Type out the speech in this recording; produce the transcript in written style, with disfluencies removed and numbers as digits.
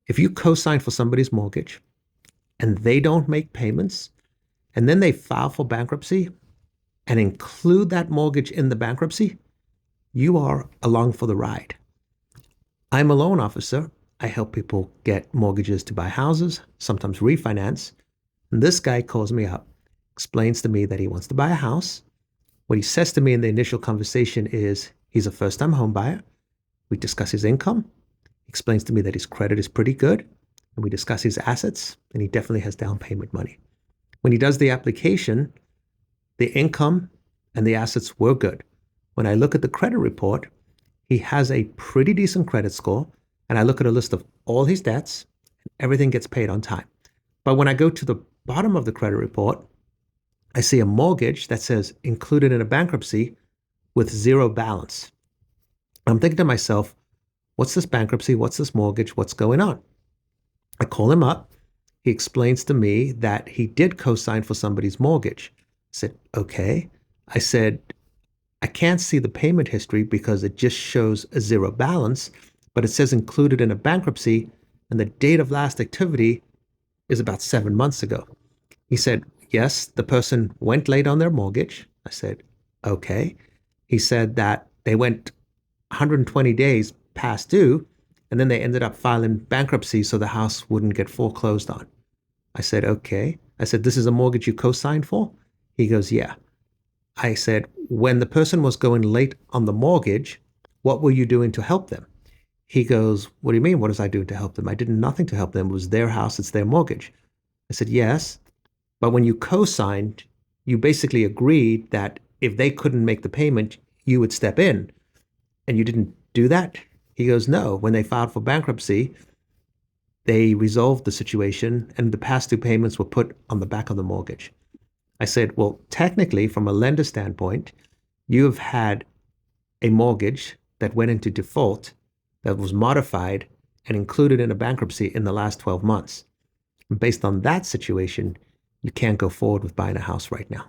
If you co-sign for somebody's mortgage and they don't make payments, and then they file for bankruptcy and include that mortgage in the bankruptcy, you are along for the ride. I'm a loan officer. I help people get mortgages to buy houses, sometimes refinance. And this guy calls me up, explains to me that he wants to buy a house. What he says to me in the initial conversation is he's a first-time home buyer. We discuss his income. He explains to me that his credit is pretty good. And we discuss his assets, and he definitely has down payment money. When he does the application, the income and the assets were good. When I look at the credit report, he has a pretty decent credit score, and I look at a list of all his debts, and everything gets paid on time. But when I go to the bottom of the credit report, I see a mortgage that says included in a bankruptcy with zero balance. I'm thinking to myself, what's this bankruptcy? What's this mortgage? What's going on? I call him up. He explains to me that he did co-sign for somebody's mortgage. I said, okay. I said, I can't see the payment history because it just shows a zero balance, but it says included in a bankruptcy, and the date of last activity is about 7 months ago. He said, yes, the person went late on their mortgage. I said, okay. He said that they went 120 days past due, and then they ended up filing bankruptcy so the house wouldn't get foreclosed on. I said, okay. I said, this is a mortgage you co-signed for? He goes, yeah. I said, when the person was going late on the mortgage, what were you doing to help them? He goes, what do you mean? What was I doing to help them? I did nothing to help them. It was their house. It's their mortgage. I said, yes. But when you co-signed, you basically agreed that if they couldn't make the payment, you would step in. And you didn't do that? He goes, no. When they filed for bankruptcy, they resolved the situation and the past due payments were put on the back of the mortgage. I said, well, technically, from a lender standpoint, you have had a mortgage that went into default that was modified and included in a bankruptcy in the last 12 months. And based on that situation, you can't go forward with buying a house right now.